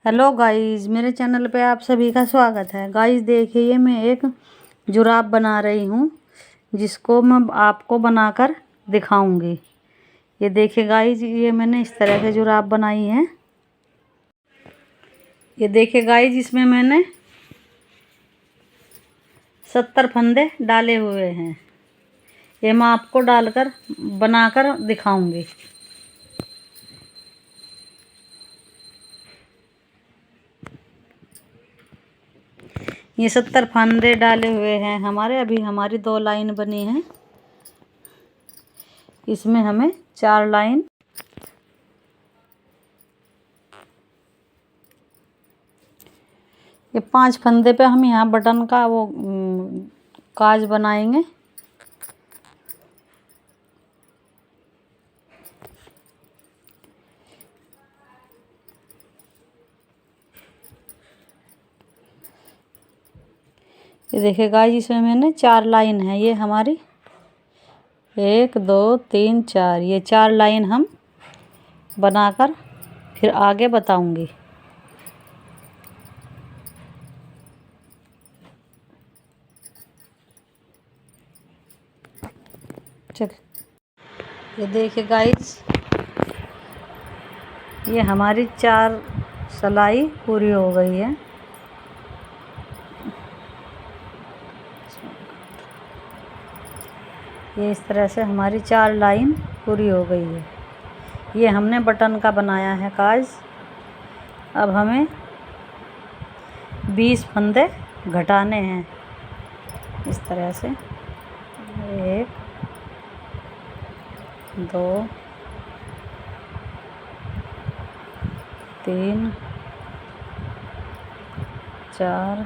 Hello guys, मेरे channel पे आप सभी का स्वागत है। गाइस देखिए, मैं एक जुराब बना रही हूँ जिसको मैं आपको बनाकर दिखाऊंगी। ये देखिए गाइस, ये मैंने इस तरह से जुराब बनाई है। ये देखिए गाइस, इसमें मैंने 70 फंदे डाले हुए हैं। ये मैं आपको डालकर बनाकर दिखाऊंगी। ये 70 फंदे डाले हुए हैं हमारे। अभी हमारी 2 लाइन बनी है। इसमें हमें 4 लाइन ये 5 फंदे पे हम यहाँ बटन का वो काज बनाएंगे। ये देखिए गाइस, इसमें मैंने 4 लाइन है। ये हमारी 1 2 3 4, ये 4 लाइन हम बनाकर फिर आगे बताऊंगी। चल, ये देखिए गाइस, ये हमारी 4 सिलाई पूरी हो गई है। ये इस तरह से हमारी 4 लाइन पूरी हो गई है। ये हमने बटन का बनाया है काज। अब हमें 20 फंदे घटाने हैं इस तरह से। 1 2 3 4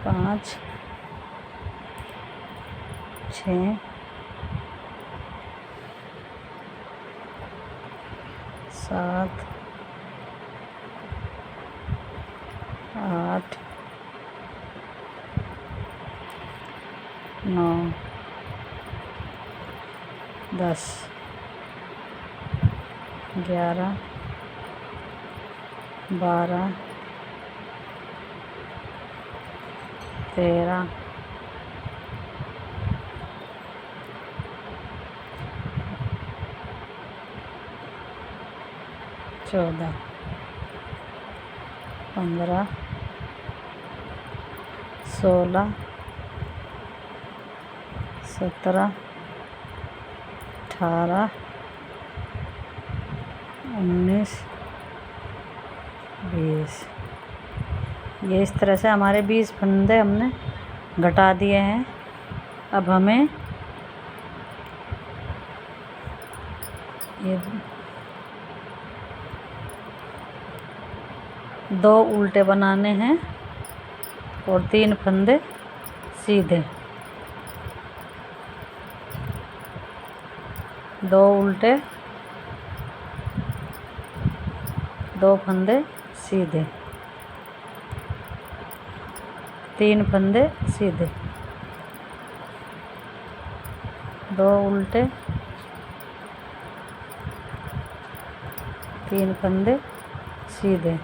5 6 7 8 9 10 11 12 13 14 15 16 17 18 19 20। ये इस तरह से हमारे 20 फंदे हमने घटा दिए हैं। अब हमें ये 2 उल्टे बनाने हैं और 3 फंदे सीधे। 2 उल्टे, 2 फंदे सीधे, 3 फंदे सीधे, 2 उल्टे, 3 फंदे सीधे,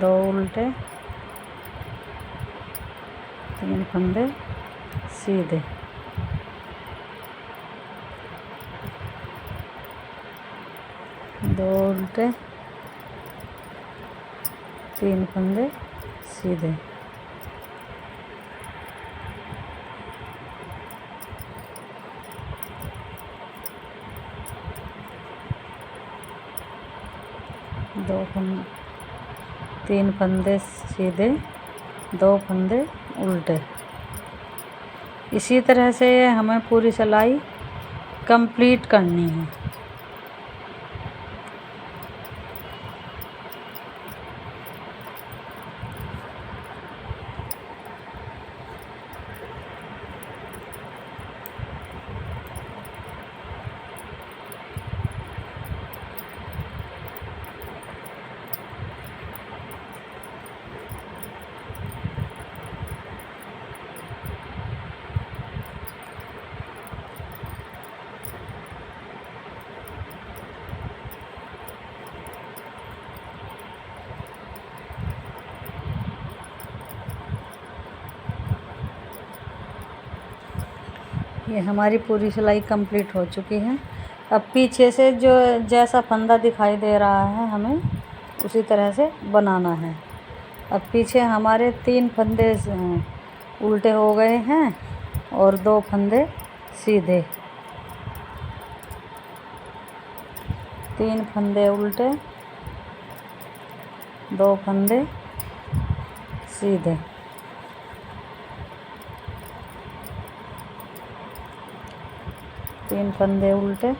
2 उल्टे, 3 फंदे सीधे, 2 उल्टे, 3 फंदे सीधे। दो फंदे, 3 फंदे सीधे, 2 फंदे उल्टे। इसी तरह से हमें पूरी सिलाई कंप्लीट करनी है। ये हमारी पूरी सिलाई कंप्लीट हो चुकी है। अब पीछे से जो जैसा फंदा दिखाई दे रहा है हमें उसी तरह से बनाना है। अब पीछे हमारे 3 फंदे उल्टे हो गए हैं और 2 फंदे सीधे। 3 फंदे उल्टे, 2 फंदे सीधे। तीन फंदे उल्टे,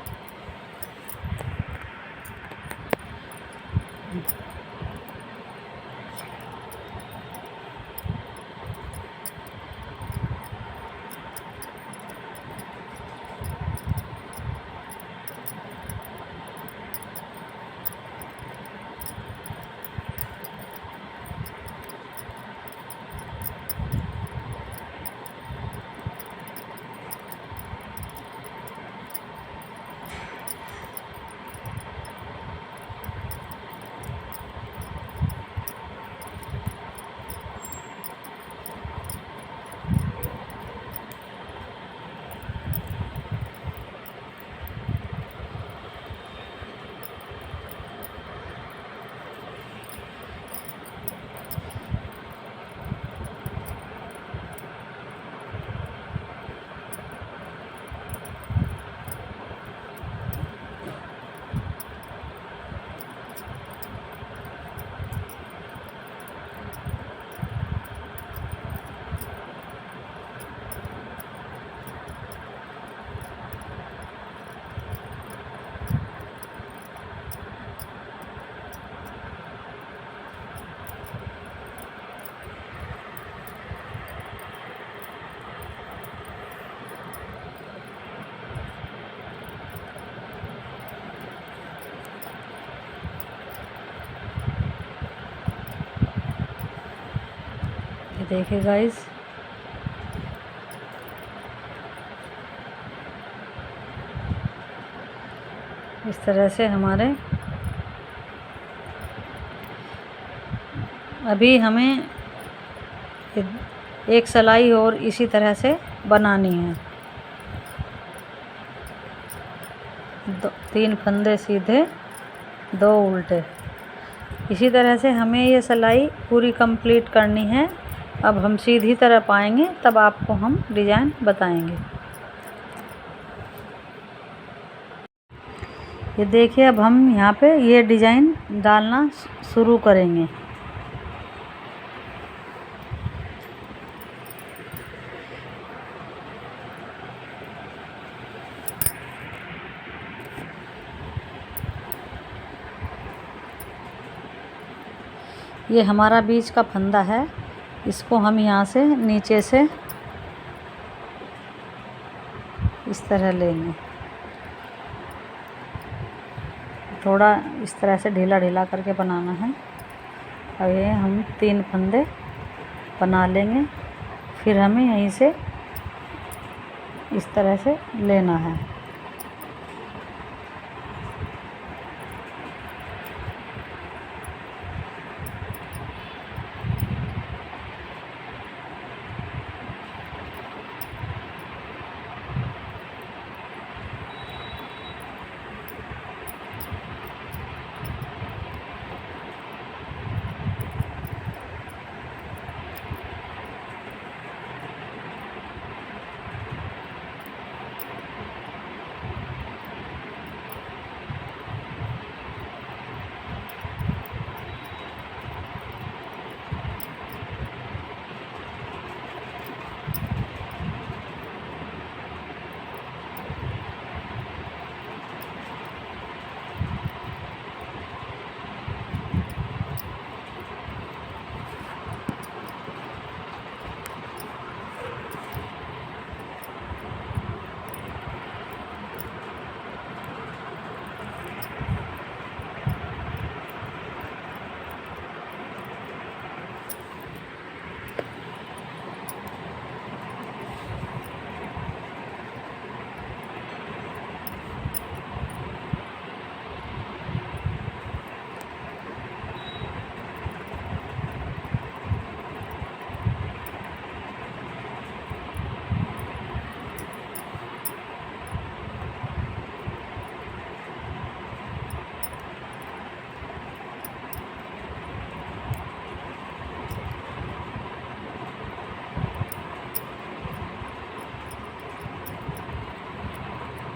देखिए गाइस इस तरह से हमारे अभी हमें एक सिलाई और इसी तरह से बनानी है। 3 फंदे सीधे, 2 उल्टे। इसी तरह से हमें ये सिलाई पूरी कंप्लीट करनी है। अब हम सीधी तरफ आएंगे तब आपको हम डिज़ाइन बताएंगे। ये देखिए अब हम यहाँ पे ये डिज़ाइन डालना शुरू करेंगे। ये हमारा बीच का फंदा है, इसको हम यहाँ से नीचे से इस तरह लेंगे। थोड़ा इस तरह से ढीला ढीला करके बनाना है। अब ये हम 3 फंदे बना लेंगे, फिर हमें यहीं से इस तरह से लेना है।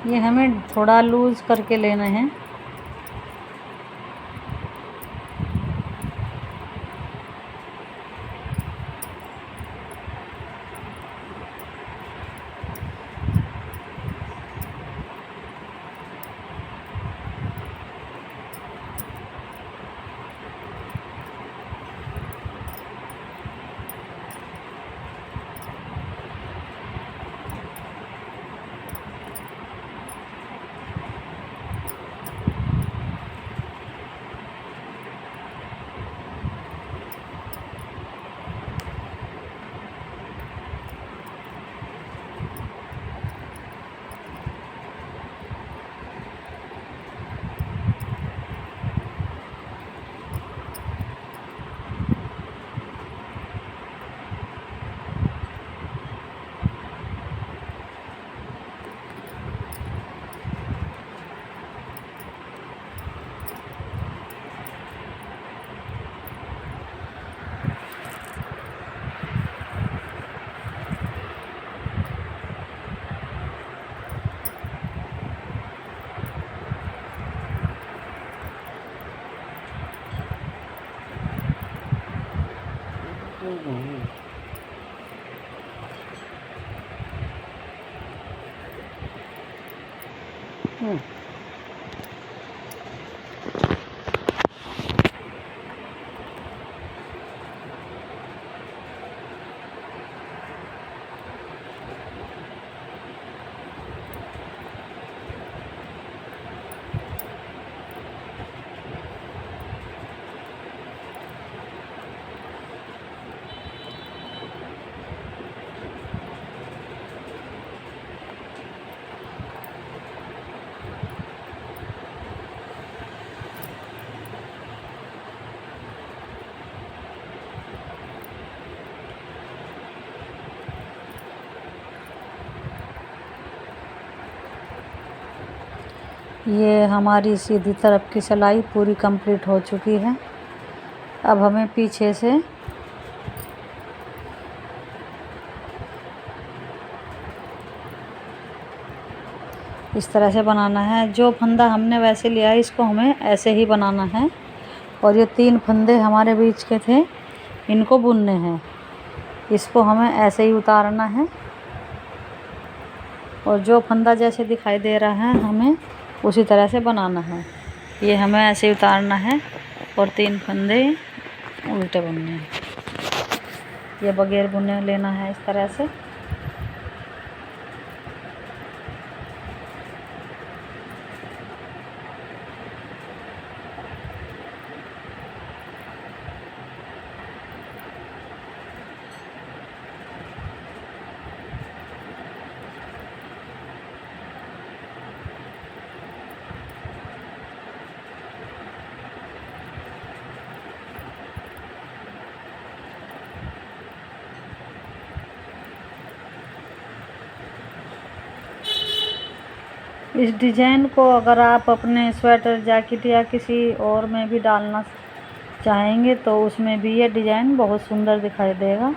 ये हमें थोड़ा लूज़ करके लेना है। ये हमारी सीधी तरफ की सिलाई पूरी कंप्लीट हो चुकी है। अब हमें पीछे से इस तरह से बनाना है। जो फंदा हमने वैसे लिया है इसको हमें ऐसे ही बनाना है। और ये 3 फंदे हमारे बीच के थे, इनको बुनने हैं। इसको हमें ऐसे ही उतारना है और जो फंदा जैसे दिखाई दे रहा है हमें उसी तरह से बनाना है। ये हमें ऐसे ही उतारना है और 3 फंदे उल्टे बुनने हैं। ये बगैर बुने लेना है इस तरह से। इस डिज़ाइन को अगर आप अपने स्वेटर, जैकेट या किसी और में भी डालना चाहेंगे तो उसमें भी ये डिज़ाइन बहुत सुंदर दिखाई देगा।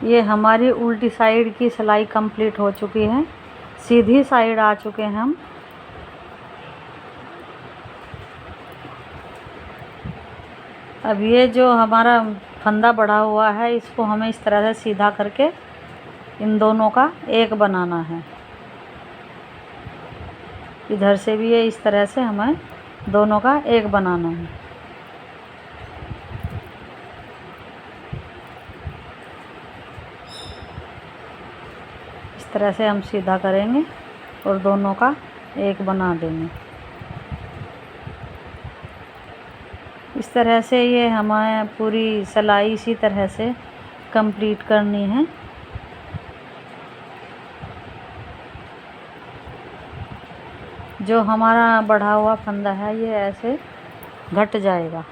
ये हमारी उल्टी साइड की सिलाई कंप्लीट हो चुकी है। सीधी साइड आ चुके हैं हम। अब ये जो हमारा फंदा बढ़ा हुआ है इसको हमें इस तरह से सीधा करके इन दोनों का एक बनाना है। इधर से भी ये इस तरह से हमें दोनों का एक बनाना है। इस तरह से हम सीधा करेंगे और दोनों का एक बना देंगे। इस तरह तरह से ये हमें पूरी सिलाई इसी तरह से कंप्लीट करनी है। जो हमारा बढ़ा हुआ फंदा है ये ऐसे घट जाएगा।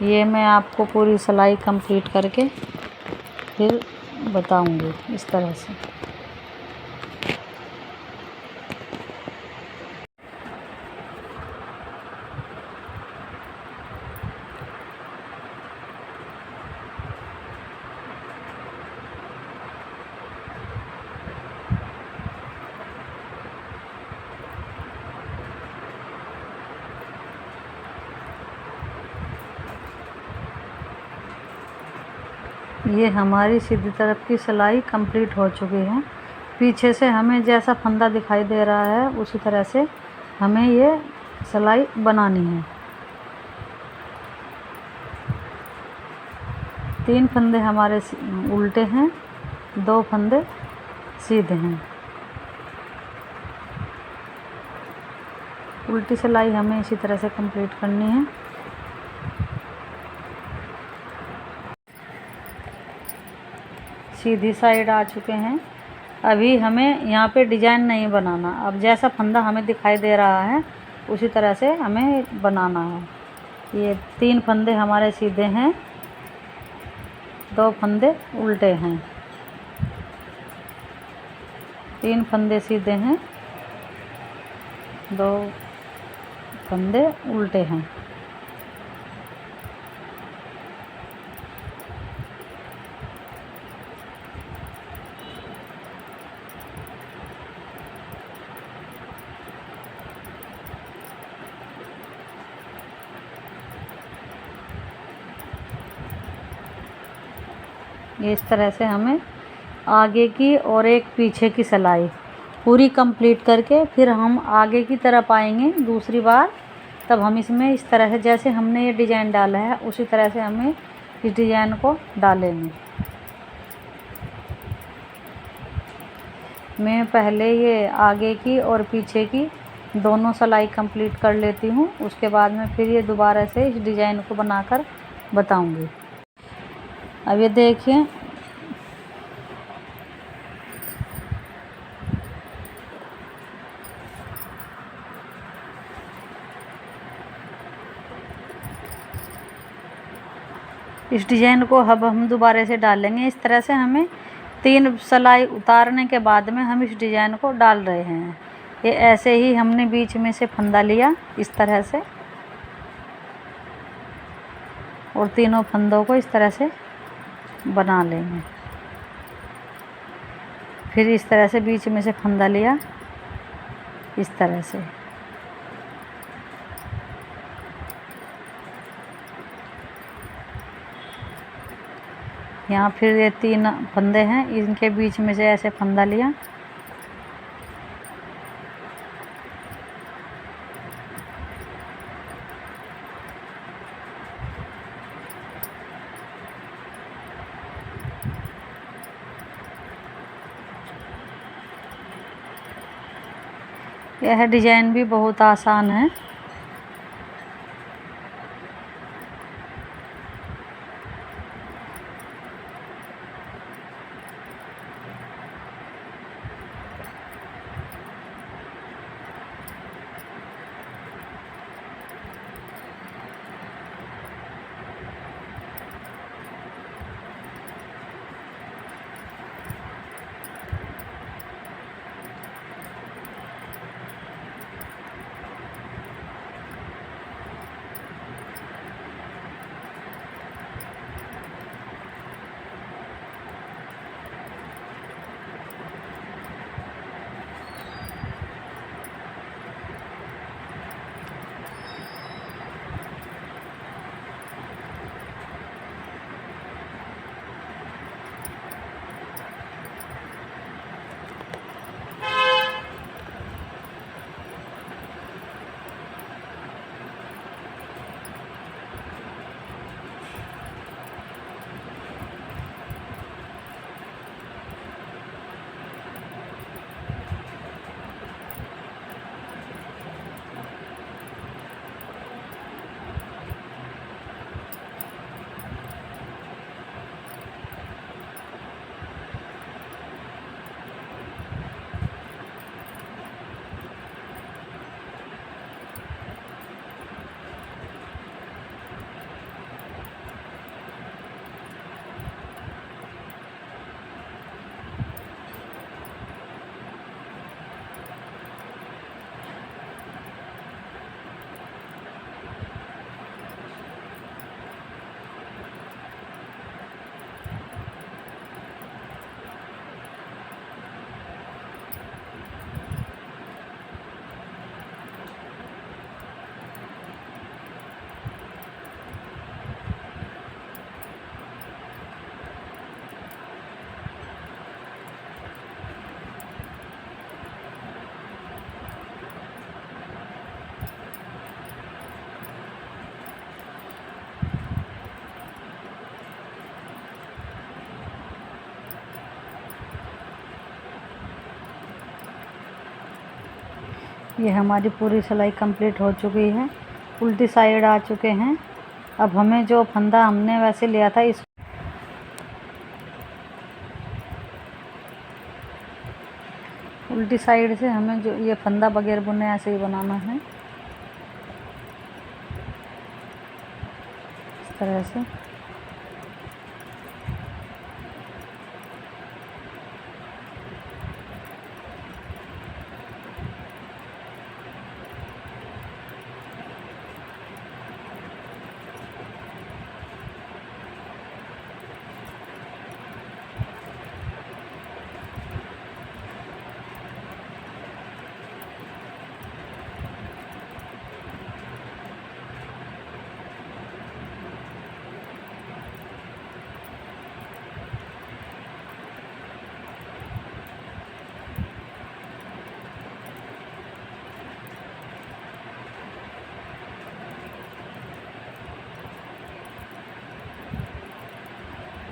ये मैं आपको पूरी सिलाई कंप्लीट करके फिर बताऊंगी इस तरह से। ये हमारी सीधी तरफ की सिलाई कंप्लीट हो चुकी है। पीछे से हमें जैसा फंदा दिखाई दे रहा है उसी तरह से हमें ये सिलाई बनानी है। 3 फंदे हमारे उल्टे हैं, 2 फंदे सीधे हैं। उल्टी सिलाई हमें इसी तरह से कंप्लीट करनी है। सीधी साइड आ चुके हैं। अभी हमें यहाँ पे डिजाइन नहीं बनाना। अब जैसा फंदा हमें दिखाई दे रहा है उसी तरह से हमें बनाना है। ये 3 फंदे हमारे सीधे हैं, 2 फंदे उल्टे हैं। 3 फंदे सीधे हैं, 2 फंदे उल्टे हैं। इस तरह से हमें आगे की और एक पीछे की सिलाई पूरी कंप्लीट करके फिर हम आगे की तरफ आएंगे दूसरी बार। तब हम इसमें इस तरह से जैसे हमने ये डिज़ाइन डाला है उसी तरह से हमें इस डिज़ाइन को डालेंगे। मैं पहले ये आगे की और पीछे की दोनों सिलाई कंप्लीट कर लेती हूँ। उसके बाद में फिर ये दोबारा से इस डिज़ाइन को बनाकर बताऊँगी। अब ये देखिए इस डिज़ाइन को अब हम दोबारा से डालेंगे। इस तरह से हमें 3 सिलाई उतारने के बाद में हम इस डिज़ाइन को डाल रहे हैं। ये ऐसे ही हमने बीच में से फंदा लिया इस तरह से और तीनों फंदों को इस तरह से बना लेंगे। फिर इस तरह से बीच में से फंदा लिया इस तरह से। यहाँ फिर ये 3 फंदे हैं, इनके बीच में से ऐसे फंदा लिया। यह डिज़ाइन भी बहुत आसान है। ये हमारी पूरी सिलाई कंप्लीट हो चुकी है, उल्टी साइड आ चुके हैं। अब हमें जो फंदा हमने वैसे लिया था इस उल्टी साइड से हमें जो ये फंदा बगैर बुने ऐसे ही बनाना है, इस तरह से।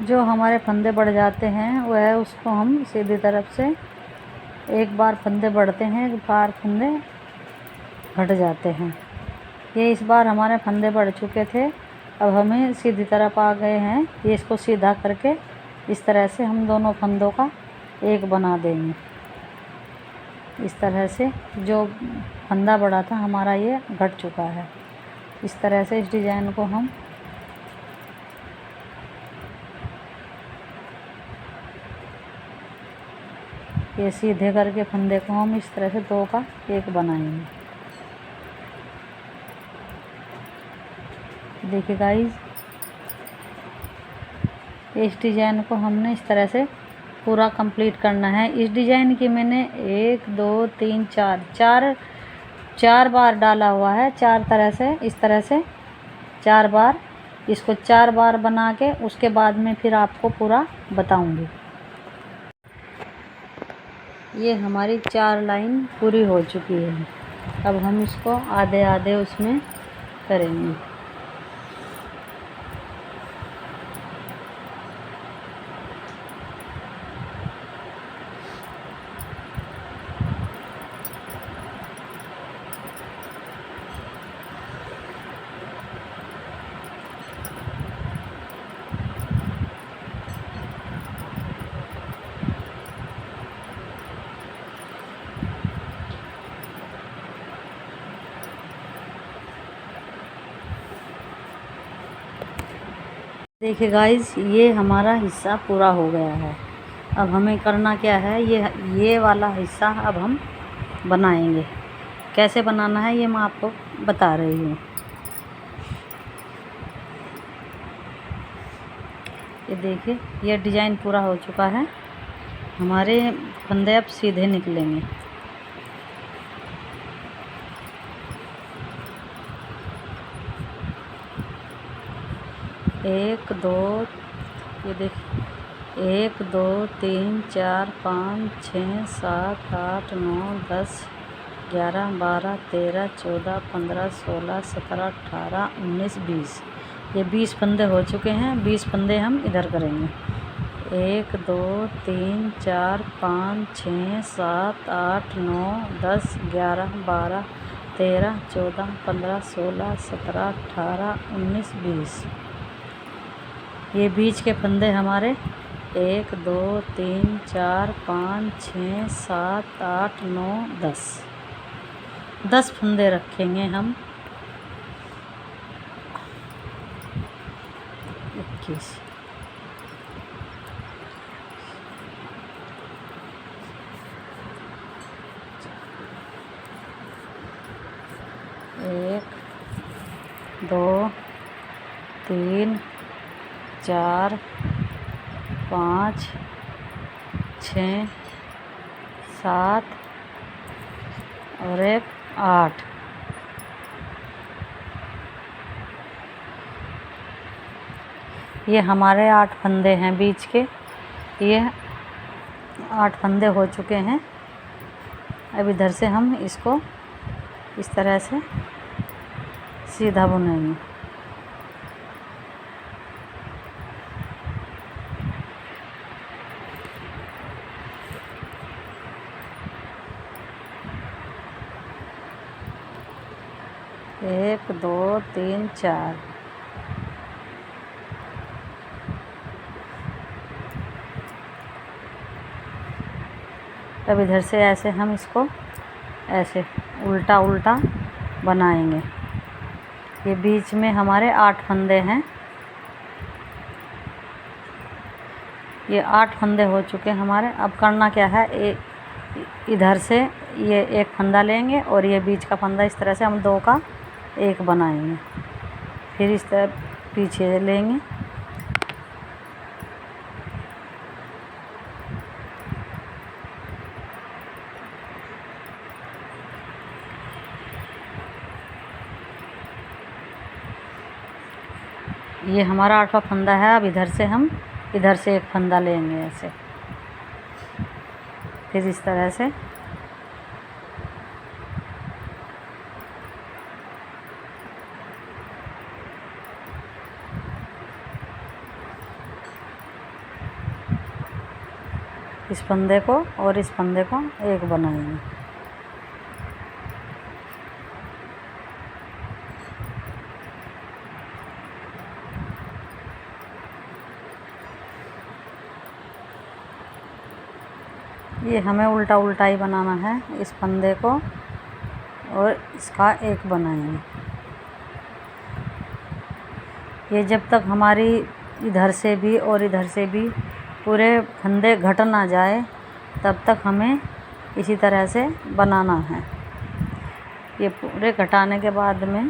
जो हमारे फंदे बढ़ जाते हैं वह उसको हम सीधी तरफ से एक बार फंदे बढ़ते हैं, एक बार फंदे घट जाते हैं। ये इस बार हमारे फंदे बढ़ चुके थे, अब हमें सीधी तरफ आ गए हैं। ये इसको सीधा करके इस तरह से हम दोनों फंदों का एक बना देंगे। इस तरह से जो फंदा बढ़ा था हमारा ये घट चुका है। इस तरह से इस डिज़ाइन को हम ये सीधे करके फंदे को हम इस तरह से दो का एक बनाएंगे। देखिए गाइस, इस डिज़ाइन को हमने इस तरह से पूरा कंप्लीट करना है। इस डिज़ाइन की मैंने 1 2 3 4 बार डाला हुआ है, 4 तरह से, इस तरह से 4 बार। इसको 4 बार बना के उसके बाद में फिर आपको पूरा बताऊंगी। ये हमारी 4 लाइन पूरी हो चुकी है। अब हम इसको आधे आधे उसमें करेंगे। देखिए गाइस, ये हमारा हिस्सा पूरा हो गया है। अब हमें करना क्या है, ये वाला हिस्सा अब हम बनाएंगे। कैसे बनाना है ये मैं आपको बता रही हूँ। ये देखिए, ये डिज़ाइन पूरा हो चुका है। हमारे फंदे अब सीधे निकलेंगे। एक दो, ये देखिए, 1 2 3 4 5 6 7 8 9 10 11 12 13 14 15 16 17 18 19 20। ये 20 फंदे हो चुके हैं। 20 फंदे हम इधर करेंगे। 1 2 3 4 5 6 7 8 9 10 11 12 13 14 15 16 17 18 19 20। ये बीच के फंदे हमारे 1 2 3 4 5 6 7 8 9 10 फंदे रखेंगे हम। 21। एक 2 3 4 5 6 7 और एक 8। ये हमारे 8 फंदे हैं बीच के। ये 8 फंदे हो चुके हैं। अब इधर से हम इसको इस तरह से सीधा बुनेंगे। 1 2 3 4। अब इधर से ऐसे हम इसको ऐसे उल्टा उल्टा बनाएंगे। ये बीच में हमारे 8 फंदे हैं। ये 8 फंदे हो चुके हमारे। अब करना क्या है, इधर से ये एक फंदा लेंगे और ये बीच का फंदा इस तरह से हम 2 का 1 बनाएंगे। फिर इस तरह पीछे लेंगे, ये हमारा 8वां फंदा है। अब इधर से हम इधर से एक फंदा लेंगे ऐसे, फिर इस तरह से इस फंदे को और इस फंदे को एक बनाएंगे। ये हमें उल्टा उल्टा ही बनाना है। इस फंदे को और इसका एक बनाएंगे। ये जब तक हमारी इधर से भी और इधर से भी पूरे फंदे घट ना जाए तब तक हमें इसी तरह से बनाना है। ये पूरे घटाने के बाद में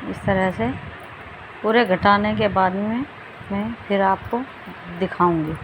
इस तरह से पूरे घटाने के बाद में मैं फिर आपको दिखाऊंगी।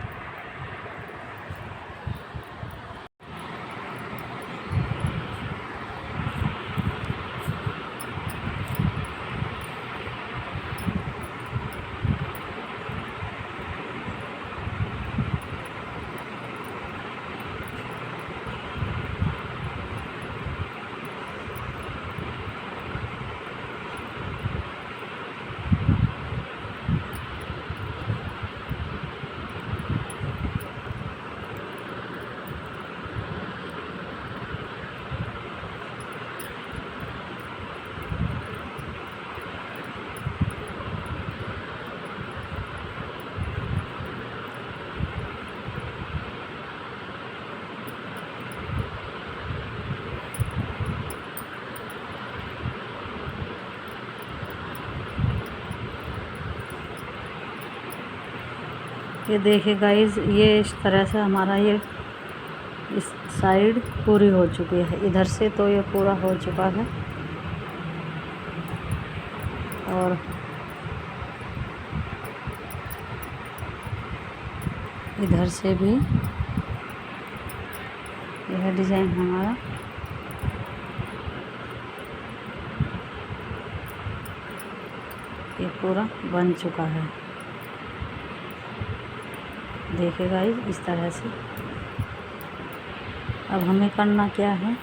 ये देखिए गाइस, ये इस तरह से हमारा ये इस साइड पूरी हो चुकी है। इधर से तो ये पूरा हो चुका है और इधर से भी यह डिज़ाइन हमारा ये पूरा बन चुका है। देखिएगा इस तरह से। अब हमें करना क्या है,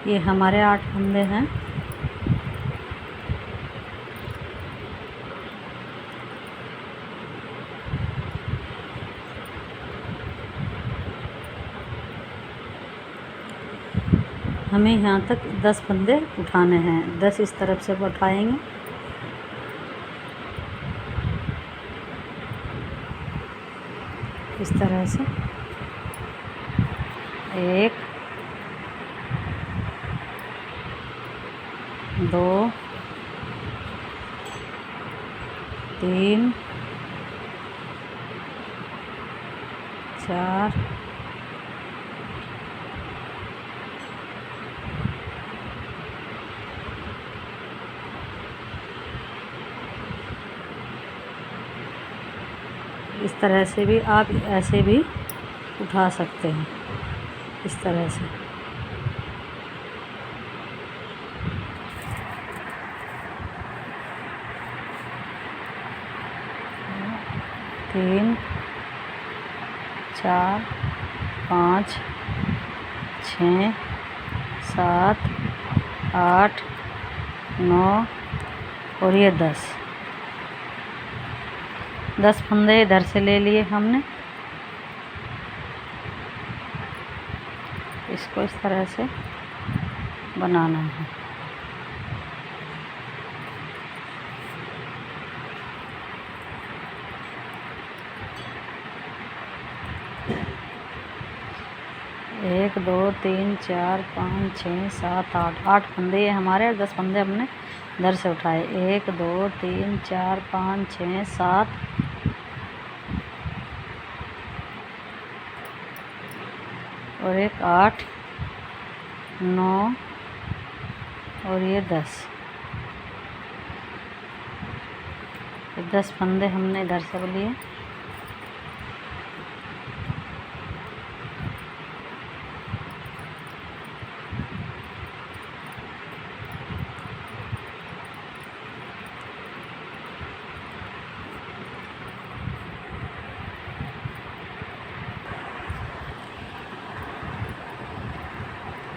ये हमारे 8 फंदे हैं। हमें यहाँ तक 10 फंदे उठाने हैं। 10 इस तरफ से उठाएंगे, इस तरह से 1 2 3 4 इस तरह से भी आप ऐसे भी उठा सकते हैं, इस तरह से। तीन 4 5 6 7 8 9 और ये 10। 10 फंदे इधर से ले लिए हमने। इसको इस तरह से बनाना है। एक, दो, तीन, चार, 5, 6, 7, 8 फंदे ये हमारे, 10 फंदे हमने इधर से उठाए। 1, 2, 3, 4, 5, 6, 7 और एक 8, 9 और ये 10। 10 फंदे हमने इधर से लिए।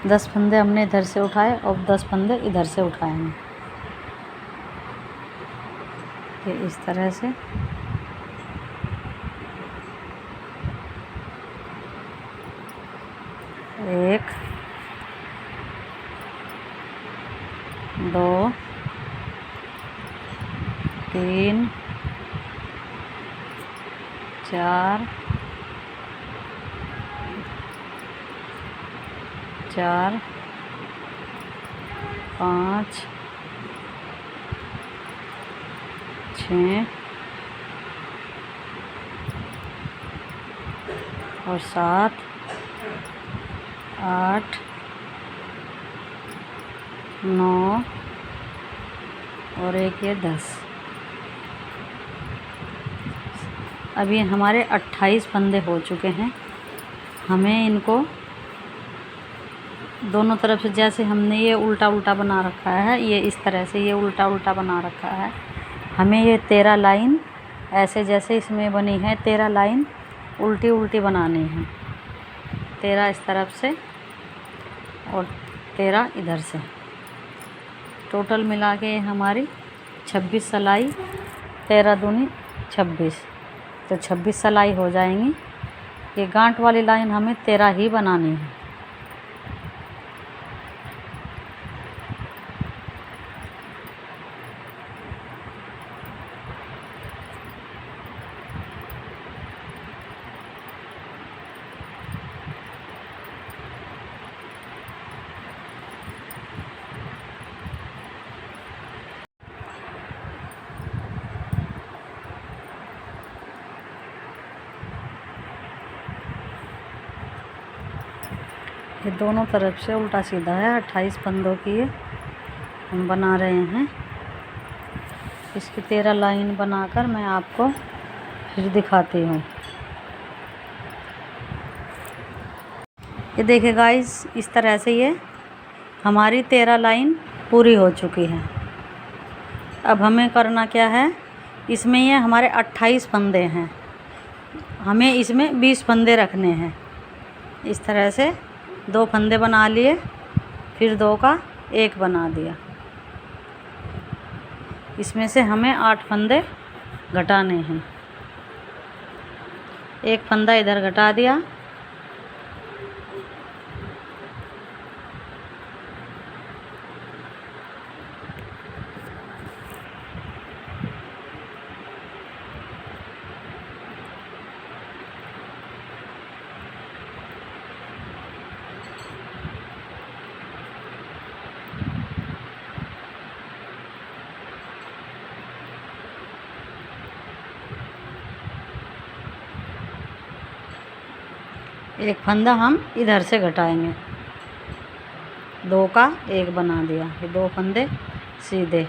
दस फंदे हमने इधर से उठाए और 10 फंदे इधर से उठाएंगे। ये इस तरह से। एक, 2, 3, 4, 5, 6 और 7, 8, 9 और एक ये 10। अब ये हमारे 28 फंदे हो चुके हैं। हमें इनको दोनों तरफ से, जैसे हमने ये उल्टा उल्टा बना रखा है, ये इस तरह से ये उल्टा उल्टा बना रखा है, हमें ये 13 लाइन ऐसे जैसे इसमें बनी है 13 लाइन उल्टी उल्टी बनानी है। 13 इस तरफ से और 13 इधर से, टोटल मिला के हमारी 26 सिलाई, 13 दूनी 26, तो 26 सिलाई हो जाएंगी। ये गांठ वाली लाइन हमें 13 ही बनानी है। ये दोनों तरफ से उल्टा सीधा है। 28 फंदों की ये हम बना रहे हैं। इसकी 13 लाइन बनाकर मैं आपको फिर दिखाती हूँ। ये देखिए गाइस, इस तरह से ये हमारी 13 लाइन पूरी हो चुकी है। अब हमें करना क्या है, इसमें ये हमारे 28 फंदे हैं, हमें इसमें 20 फंदे रखने हैं। इस तरह से 2 फंदे बना लिए, फिर 2 का 1 बना दिया। इसमें से हमें 8 फंदे घटाने हैं। 1 फंदा इधर घटा दिया, एक फंदा हम इधर से घटाएंगे, 2 का 1 बना दिया। ये 2 फंदे सीधे।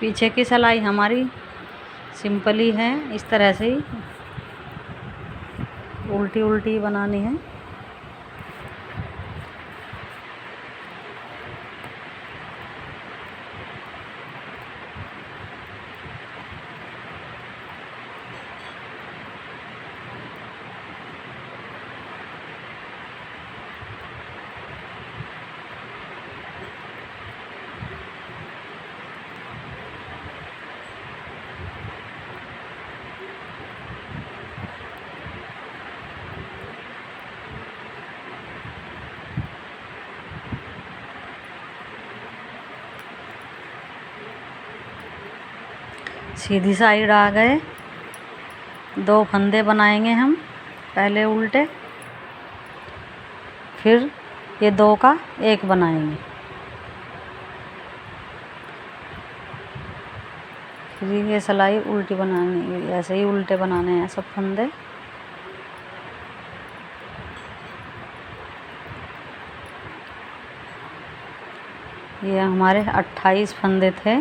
पीछे की सिलाई हमारी सिंपल ही है, इस तरह से ही उल्टी उल्टी बनानी है। सीधी साइड आ गए। 2 फंदे बनाएंगे हम, पहले उल्टे, फिर ये 2 का 1 बनाएंगे। फिर ये सिलाई उल्टी बनानी, ऐसे ही उल्टे बनाने हैं सब फंदे। ये हमारे 28 फंदे थे।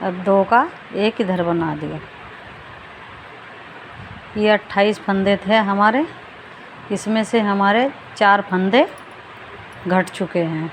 अब 2 का 1 इधर बना दिया। ये 28 फंदे थे हमारे, इसमें से हमारे 4 फंदे घट चुके हैं।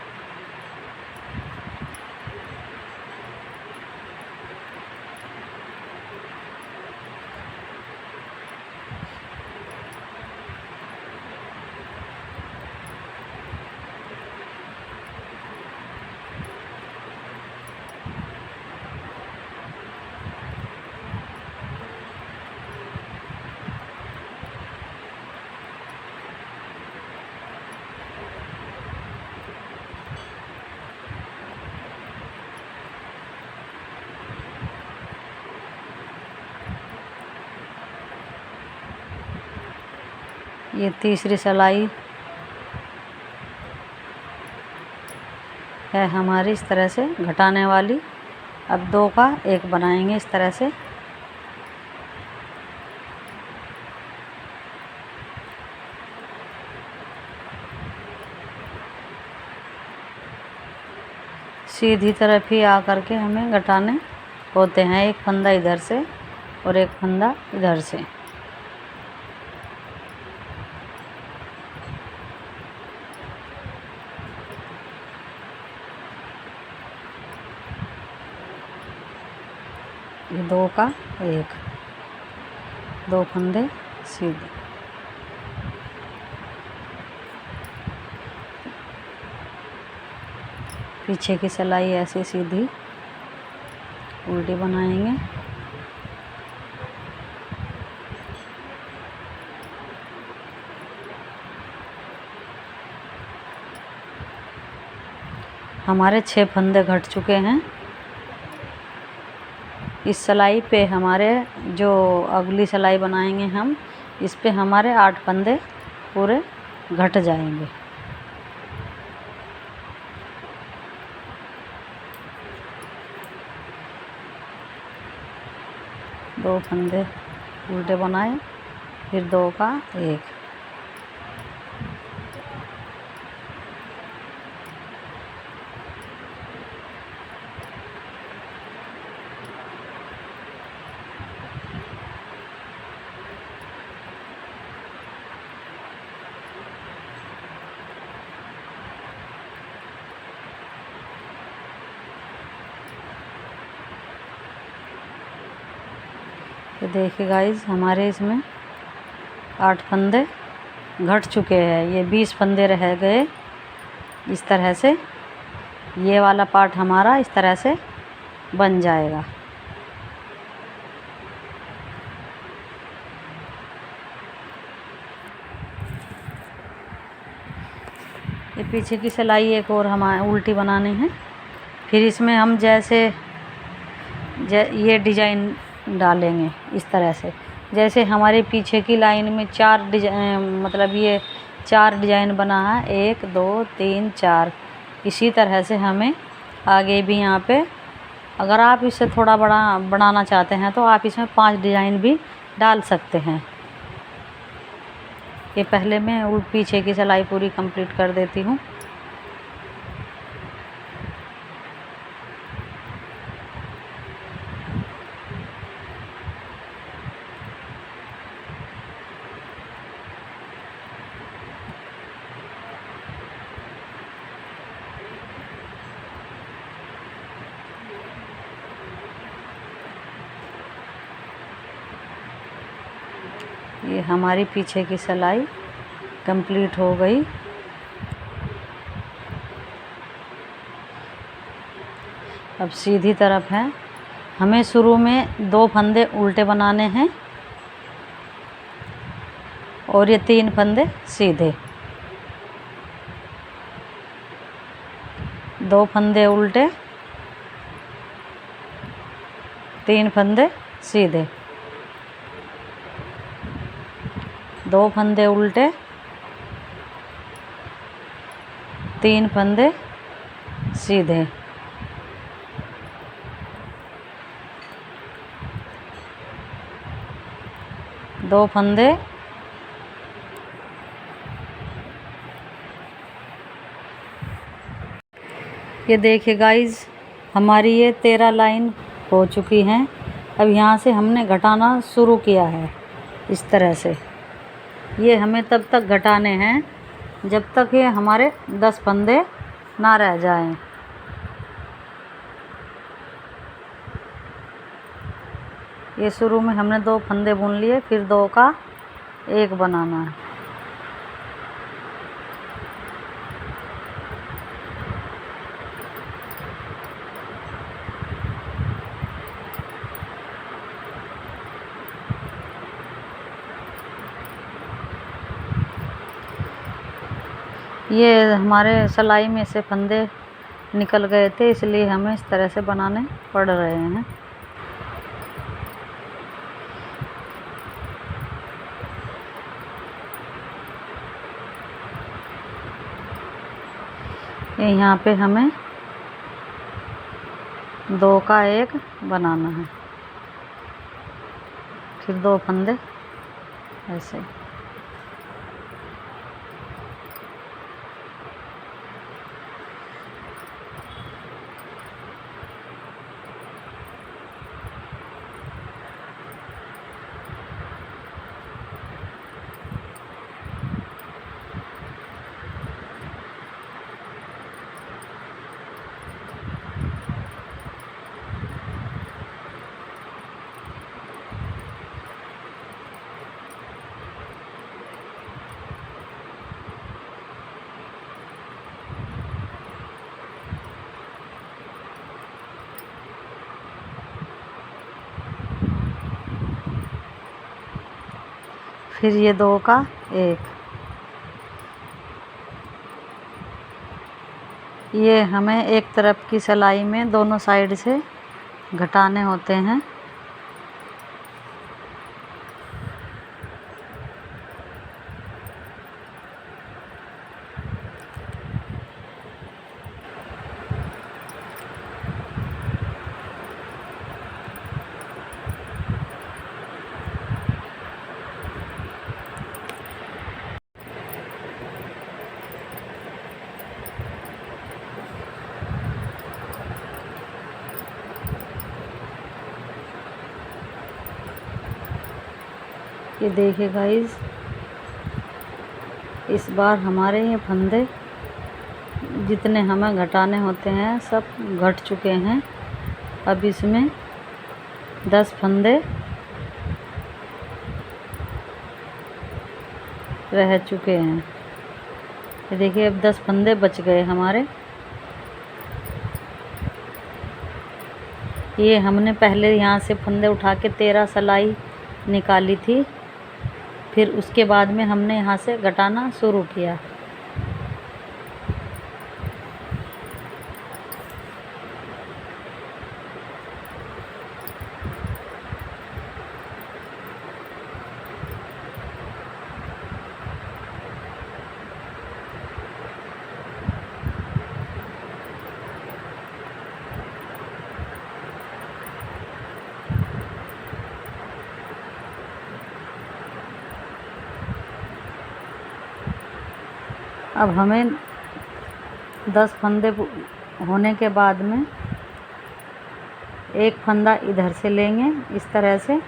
ये तीसरी सिलाई है हमारी, इस तरह से घटाने वाली। अब 2 का 1 बनाएंगे इस तरह से। सीधी तरफ ही आ करके हमें घटाने होते हैं। 1 फंदा इधर से और 1 फंदा इधर से। ये 2 का 1, 2 फंदे सीधे। पीछे की सिलाई ऐसे सीधी उल्टी बनाएंगे। हमारे 6 फंदे घट चुके हैं। इस सिलाई पे हमारे जो अगली सिलाई बनाएंगे हम, इस पे हमारे 8 फंदे पूरे घट जाएंगे। दो फंदे उल्टे बनाए, फिर 2 का 1। तो देखिए गाइस, हमारे इसमें 8 फंदे घट चुके हैं। ये 20 फंदे रह गए। इस तरह से ये वाला पार्ट हमारा इस तरह से बन जाएगा। ये पीछे की सिलाई एक और हमारे उल्टी बनानी है। फिर इसमें हम जैसे ये डिजाइन डालेंगे इस तरह से, जैसे हमारे पीछे की लाइन में 4 डिजाइन, मतलब ये 4 डिजाइन बना है, 1 2 3 4। इसी तरह से हमें आगे भी यहाँ पे, अगर आप इसे थोड़ा बड़ा बनाना चाहते हैं तो आप इसमें 5 डिजाइन भी डाल सकते हैं। ये पहले मैं पीछे की सिलाई पूरी कंप्लीट कर देती हूँ। ये हमारी पीछे की सिलाई कंप्लीट हो गई। अब सीधी तरफ है, हमें शुरू में 2 फंदे उल्टे बनाने हैं और ये 3 फंदे सीधे। 2 फंदे उल्टे, 3 फंदे सीधे। 2 फंदे उल्टे, 3 फंदे सीधे। दो फंदे ये देखिए गाइज, हमारी ये 13 लाइन हो चुकी हैं। अब यहाँ से हमने घटाना शुरू किया है इस तरह से। ये हमें तब तक घटाने हैं जब तक ये हमारे 10 फंदे ना रह जाएं। ये शुरू में हमने 2 फंदे बुन लिए, फिर 2 का 1 बनाना है। ये हमारे सिलाई में से फंदे निकल गए थे, इसलिए हमें इस तरह से बनाने पड़ रहे हैं। ये यहाँ पे हमें 2 का 1 बनाना है, फिर 2 फंदे ऐसे। फिर ये 2 का 1। ये हमें एक तरफ की सिलाई में दोनों साइड से घटाने होते हैं। ये देखिए गाइस, इस बार हमारे ये फंदे जितने हमें घटाने होते हैं सब घट चुके हैं। अब इसमें 10 फंदे रह चुके हैं। ये देखिए, अब 10 फंदे बच गए हमारे। ये हमने पहले यहाँ से फंदे उठा के 13 सिलाई निकाली थी, फिर उसके बाद में हमने यहाँ से घटाना शुरू किया। अब हमें 10 फंदे होने के बाद में एक फंदा इधर से लेंगे इस तरह से,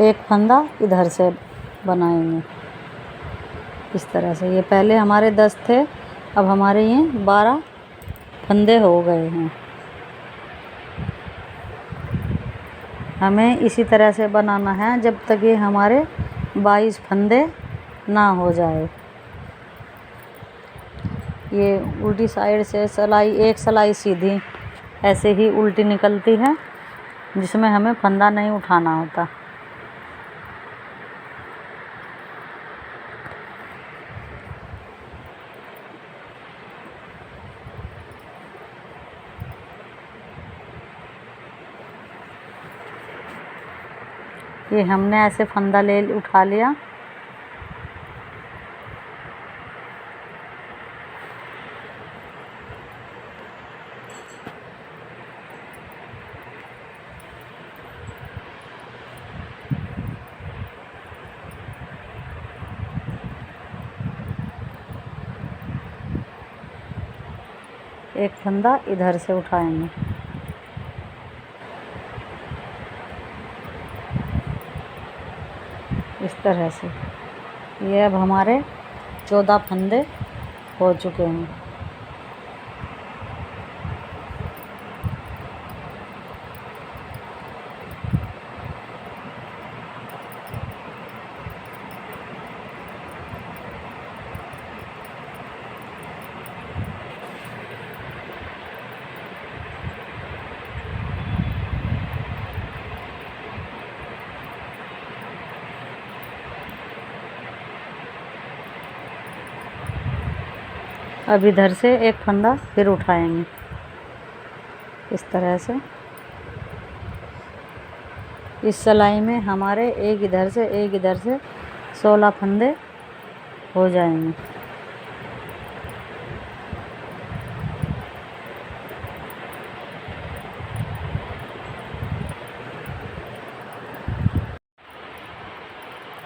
एक फंदा इधर से बनाएंगे इस तरह से। ये पहले हमारे 10 थे, अब हमारे ये 12 फंदे हो गए हैं। हमें इसी तरह से बनाना है जब तक ये हमारे 22 फंदे ना हो जाए। ये उल्टी साइड से सिलाई, एक सिलाई सीधी ऐसे ही उल्टी निकलती है, जिसमें हमें फंदा नहीं उठाना होता। ये हमने ऐसे फंदा ले उठा लिया। एक फंदा इधर से उठाएंगे। इस तरह से ये अब हमारे 14 फंदे हो चुके हैं। अब इधर से एक फंदा फिर उठाएंगे इस तरह से। इस सिलाई में हमारे एक इधर से 16 फंदे हो जाएंगे।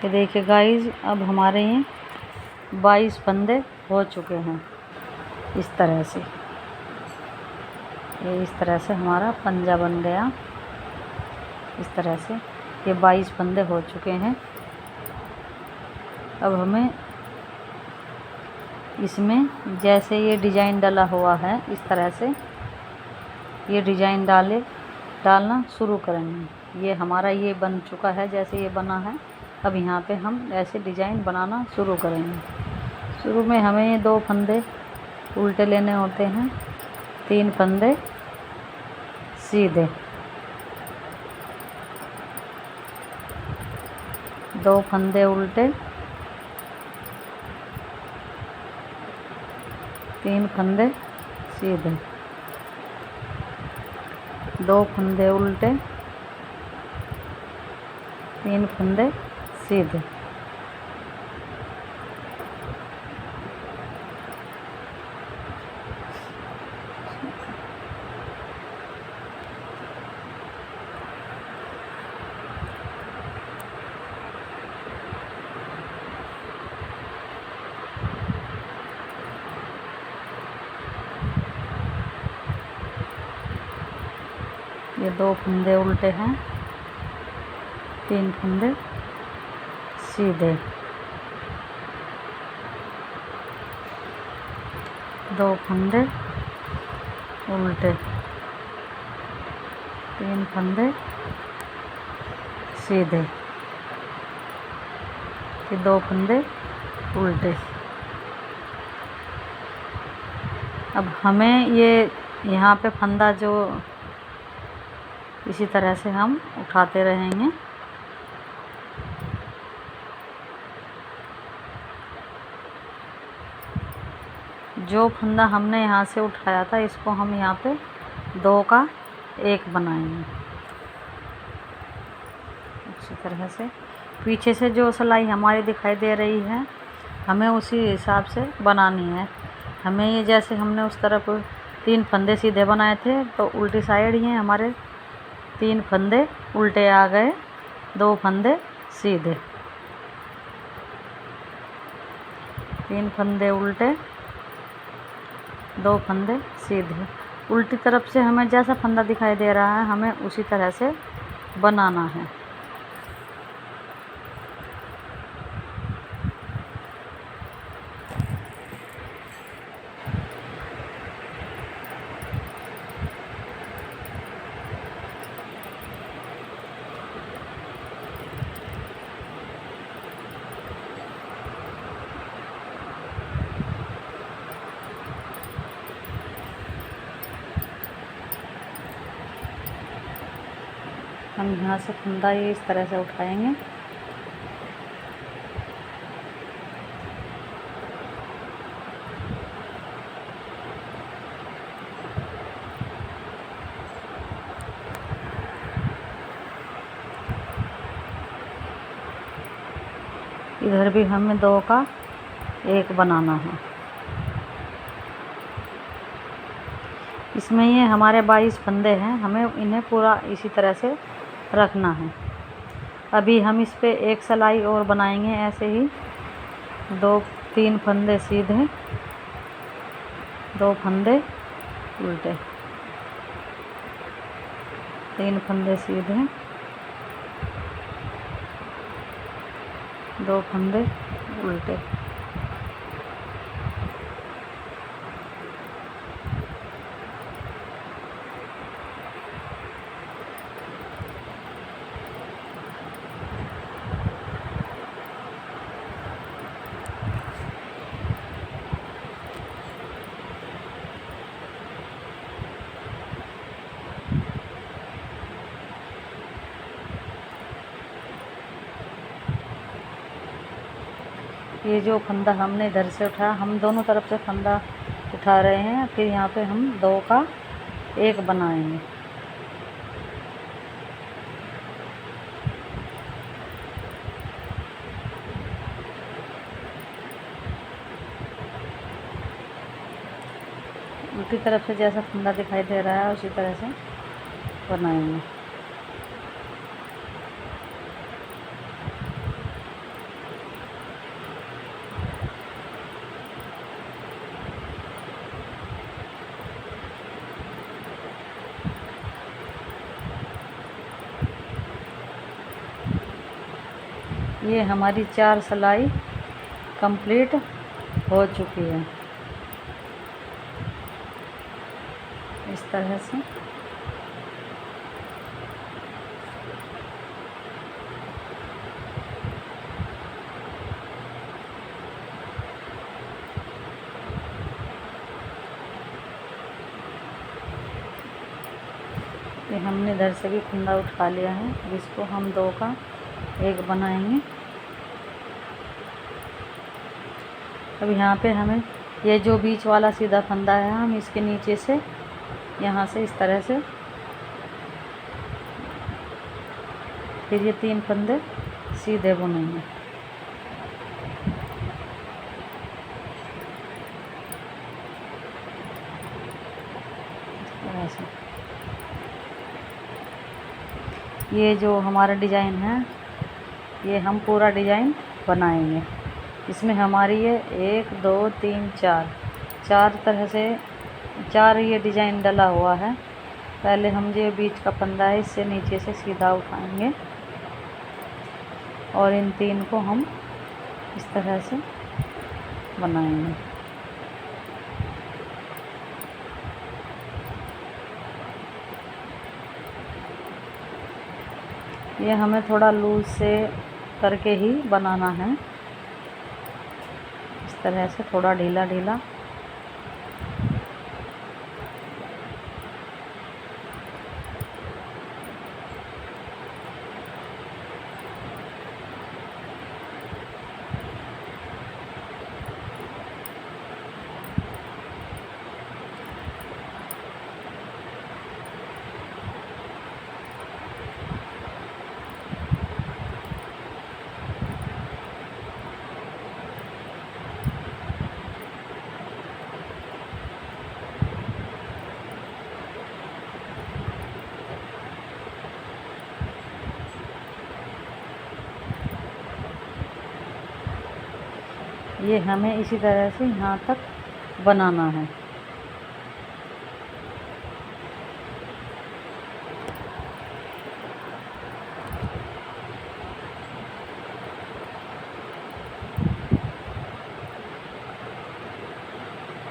ये देखिए गाइस, अब हमारे ये 22 फंदे हो चुके हैं इस तरह से। ये इस तरह से हमारा पंजा बन गया। इस तरह से ये 22 फंदे हो चुके हैं। अब हमें इसमें जैसे ये डिज़ाइन डाला हुआ है, इस तरह से ये डिज़ाइन डालना शुरू करेंगे। ये हमारा ये बन चुका है, जैसे ये बना है। अब यहाँ पे हम ऐसे डिज़ाइन बनाना शुरू करेंगे। शुरू में हमें ये 2 फंदे उल्टे लेने होते हैं, 3 फंदे सीधे, 2 फंदे उल्टे, 3 फंदे सीधे, 2 फंदे उल्टे, 3 फंदे सीधे। ये 2 फंदे उल्टे हैं, 3 फंदे सीधे, 2 फंदे उल्टे, 3 फंदे सीधे, फिर 2 फंदे उल्टे। अब हमें ये यहाँ पे फंदा जो इसी तरह से हम उठाते रहेंगे। जो फंदा हमने यहाँ से उठाया था, इसको हम यहाँ पे 2 का 1 बनाएंगे इसी तरह से। पीछे से जो सिलाई हमारी दिखाई दे रही है, हमें उसी हिसाब से बनानी है। हमें ये जैसे हमने उस तरफ 3 फंदे सीधे बनाए थे, तो उल्टी साइड ही हमारे 3 फंदे उल्टे आ गए, 2 फंदे सीधे, 3 फंदे उल्टे, 2 फंदे सीधे। उल्टी तरफ से हमें जैसा फंदा दिखाई दे रहा है, हमें उसी तरह से बनाना है। हम यहाँ से फंदा ये इस तरह से उठाएंगे। इधर भी हमें 2 का 1 बनाना है। इसमें ये हमारे 22 फंदे हैं, हमें इन्हें पूरा इसी तरह से रखना है। अभी हम इस पे 1 सिलाई और बनाएंगे, ऐसे ही 2-3 फंदे सीधे, 2 फंदे उल्टे, 3 फंदे सीधे, 2 फंदे उल्टे। ये जो फंदा हमने इधर से उठाया, हम दोनों तरफ से फंदा उठा रहे हैं। फिर यहाँ पे हम 2 का 1 बनाएंगे। उल्टी तरफ से जैसा फंदा दिखाई दे रहा है उसी तरह से बनाएंगे। ये हमारी 4 सिलाई कंप्लीट हो चुकी है। इस तरह से ये हमने इधर से भी फंदा उठा लिया है, जिसको हम 2 का 1 बनाएंगे। अब यहाँ पे हमें ये जो बीच वाला सीधा फंदा है, हम इसके नीचे से यहाँ से इस तरह से, फिर ये 3 फंदे सीधे बुनेंगे। ऐसे ये जो हमारा डिज़ाइन है, ये हम पूरा डिज़ाइन बनाएंगे। इसमें हमारी ये 1 2 3 4 तरह से 4 ये डिज़ाइन डला हुआ है। पहले हम जो बीच का फंदा है, इससे नीचे से सीधा उठाएंगे और इन 3 को हम इस तरह से बनाएंगे। ये हमें थोड़ा लूज से करके ही बनाना है, इस तरह से थोड़ा ढीला ढीला। ये हमें इसी तरह से यहाँ तक बनाना है।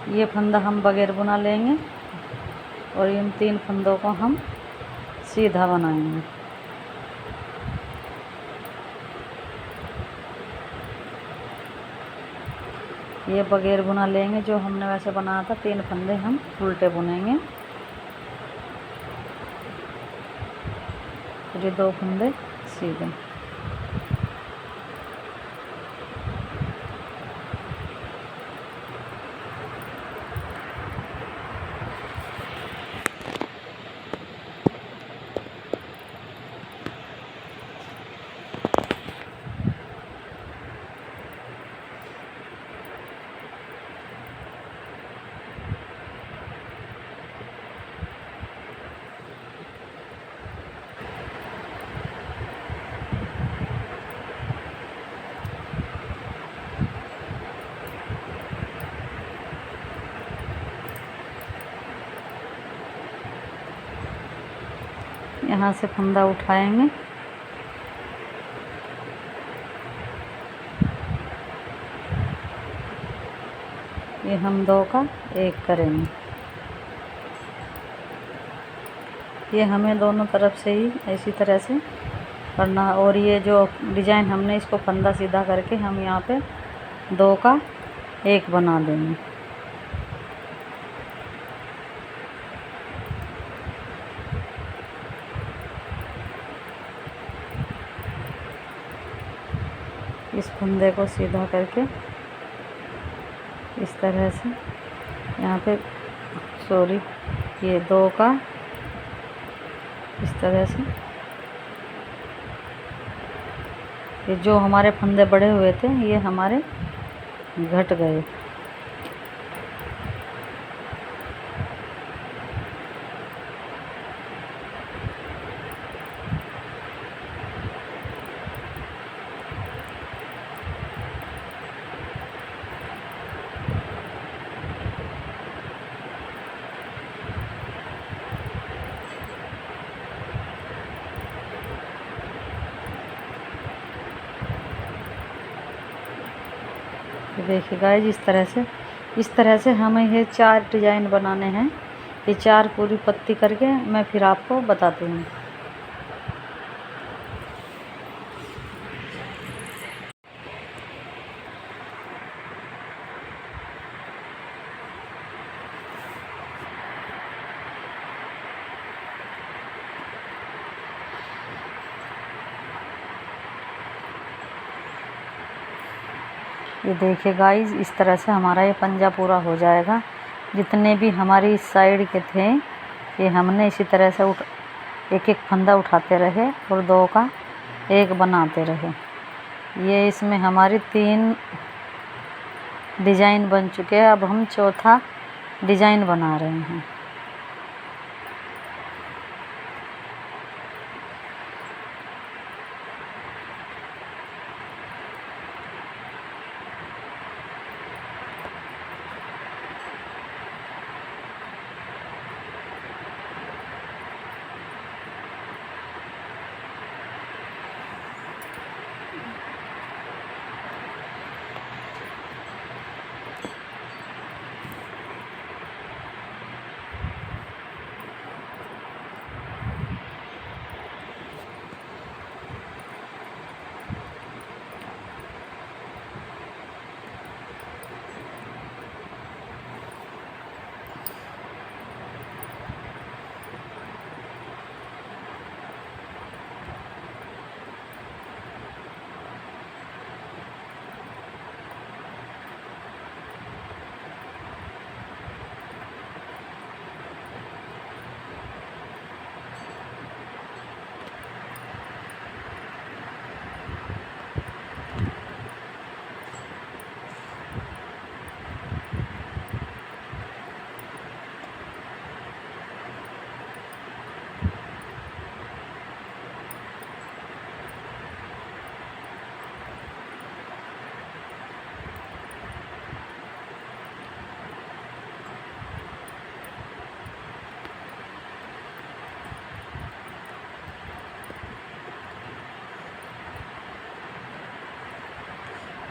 ये फंदा हम बगैर बुना लेंगे और इन 3 फंदों को हम सीधा बनाएंगे। ये बगैर बुना लेंगे, जो हमने वैसे बनाया था। 3 फंदे हम उल्टे बुनेंगे, और ये 2 फंदे सीधे। यहाँ से फंदा उठाएंगे, ये हम 2 का 1 करेंगे। ये हमें दोनों तरफ से ही इसी तरह से करना। और ये जो डिज़ाइन हमने इसको फंदा सीधा करके हम यहाँ पे 2 का 1 बना देंगे। इस फंदे को सीधा करके इस तरह से यहाँ पे ये 2 का इस तरह से, ये जो हमारे फंदे बड़े हुए थे ये हमारे घट गए। देखिए गाइस, इस तरह से हमें ये 4 डिज़ाइन बनाने हैं। ये 4 पूरी पत्ती करके मैं फिर आपको बताती हूँ। ये देखिए गाइस, इस तरह से हमारा ये पंजा पूरा हो जाएगा। जितने भी हमारी इस साइड के थे ये हमने इसी तरह से एक एक फंदा उठाते रहे और 2 का 1 बनाते रहे। ये इसमें हमारी 3 डिज़ाइन बन चुके हैं। अब हम चौथा डिज़ाइन बना रहे हैं।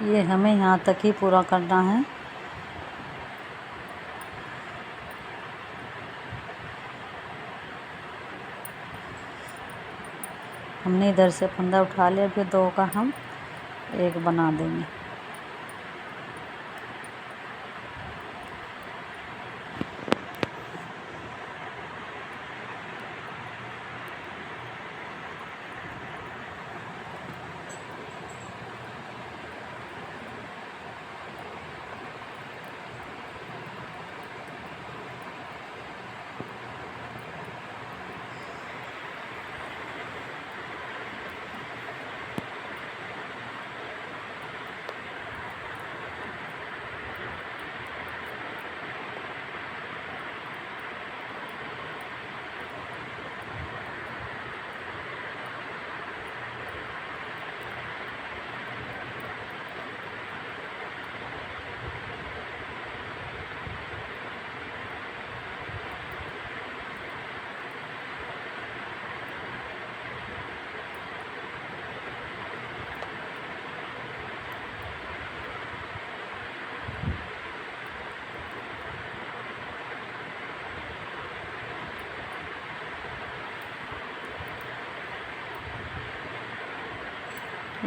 ये हमें यहाँ तक ही पूरा करना है। हमने इधर से फंदा उठा लिया, फिर 2 का हम 1 बना देंगे।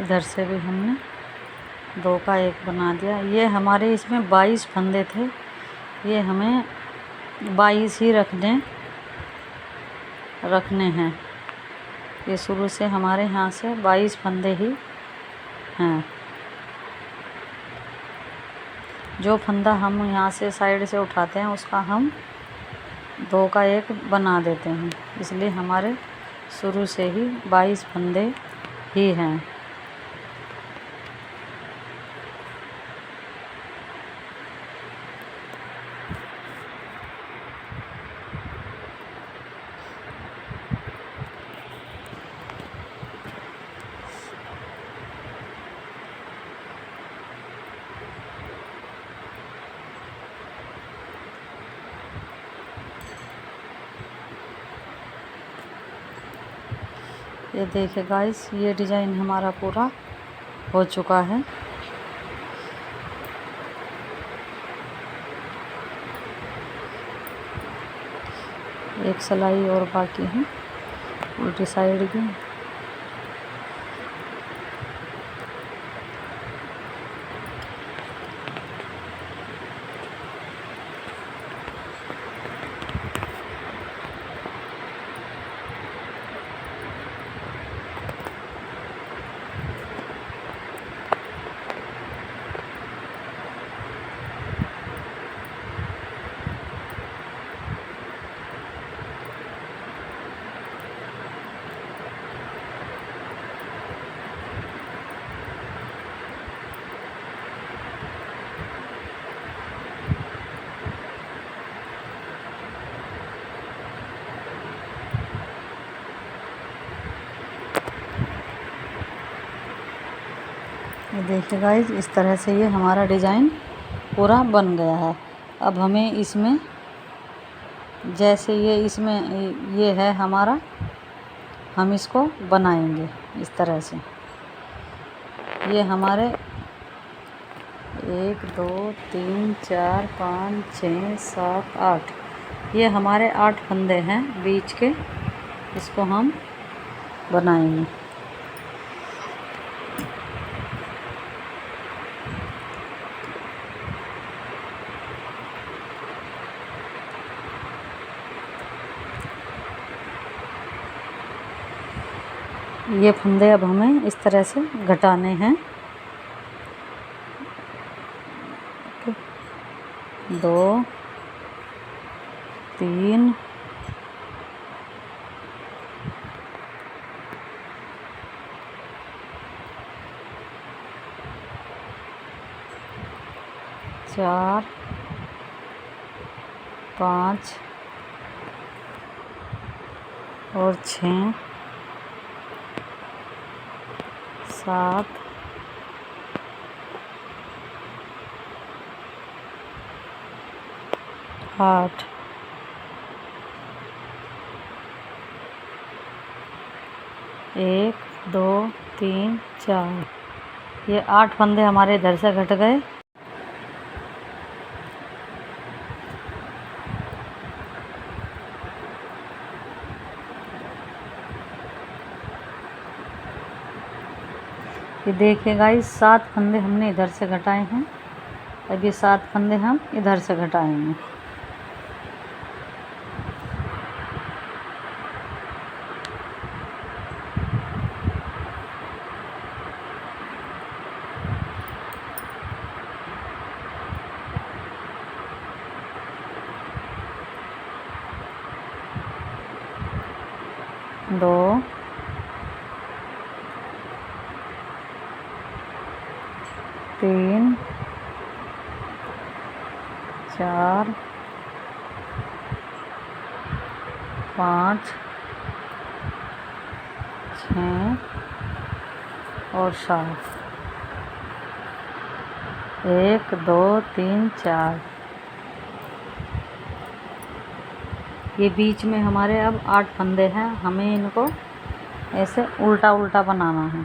इधर से भी हमने 2 का 1 बना दिया। ये हमारे इसमें 22 फंदे थे, ये हमें 22 ही रखने हैं। ये शुरू से हमारे यहाँ से 22 फंदे ही हैं। जो फंदा हम यहाँ से साइड से उठाते हैं उसका हम 2 का 1 बना देते हैं, इसलिए हमारे शुरू से ही 22 फंदे ही हैं। ये देखिए गाइस, ये डिज़ाइन हमारा पूरा हो चुका है। एक सिलाई और बाकी है उल्टी साइड की। ये देखिए गाइस, इस तरह से ये हमारा डिज़ाइन पूरा बन गया है। अब हमें इसमें जैसे ये है हमारा, हम इसको बनाएंगे इस तरह से। ये हमारे 1 2 3 4 5 6 7 8, ये हमारे 8 फंदे हैं बीच के, इसको हम बनाएंगे। ये फंदे अब हमें इस तरह से घटाने हैं। 2 3 4 5 और 6 7 8 1 2 3 4, ये 8 फंदे हमारे इधर से घट गए। ये देखिए गाइस, 7 फंदे हमने इधर से घटाए हैं। अब ये 7 फंदे हम इधर से घटाएंगे। दो 3 4 5 6 और 7, 1 2 3 4। ये बीच में हमारे अब 8 फंदे हैं, हमें इनको ऐसे उल्टा उल्टा बनाना है।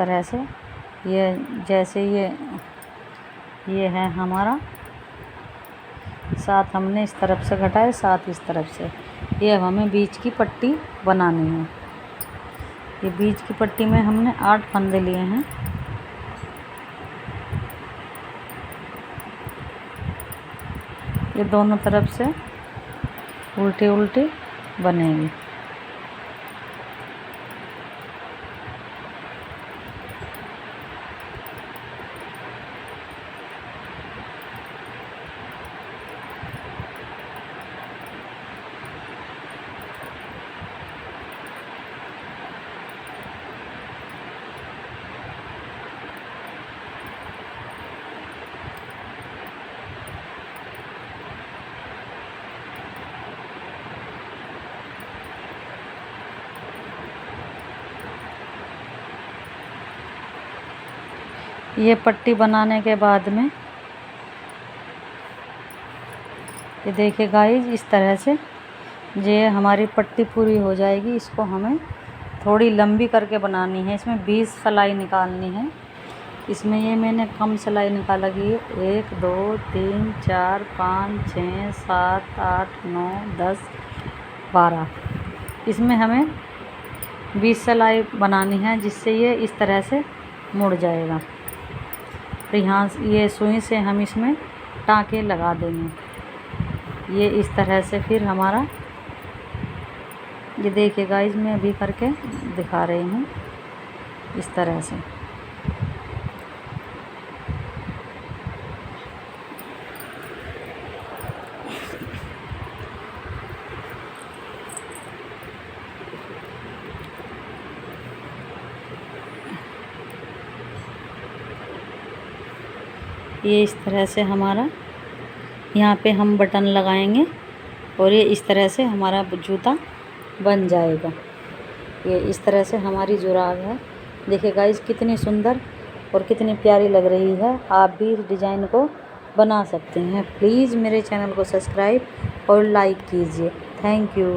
तरह से ये जैसे ये है हमारा 7 हमने इस तरफ से घटाए, 7 इस तरफ से। ये हमें बीच की पट्टी बनानी है। ये बीच की पट्टी में हमने 8 फंदे लिए हैं। ये दोनों तरफ से उल्टे उल्टे बनेंगे। ये पट्टी बनाने के बाद में ये देखिए गाइस, इस तरह से ये हमारी पट्टी पूरी हो जाएगी। इसको हमें थोड़ी लंबी करके बनानी है। इसमें 20 सिलाई निकालनी है। इसमें ये मैंने कम सिलाई निकाला कि 1 2 3 4 5 6 7 8 9 10 12। इसमें हमें 20 सिलाई बनानी है, जिससे ये इस तरह से मुड़ जाएगा। तो यहाँ ये सुई से हम इसमें टाँके लगा देंगे। ये इस तरह से फिर हमारा, ये देखिए गाइस, मैं अभी करके दिखा रही हूँ इस तरह से। ये इस तरह से हमारा यहाँ पे हम बटन लगाएंगे और ये इस तरह से हमारा जूता बन जाएगा। ये इस तरह से हमारी जुराब है। देखिए गाइस, कितनी सुंदर और कितनी प्यारी लग रही है। आप भी इस डिज़ाइन को बना सकते हैं। प्लीज़ मेरे चैनल को सब्सक्राइब और लाइक कीजिए। Thank you.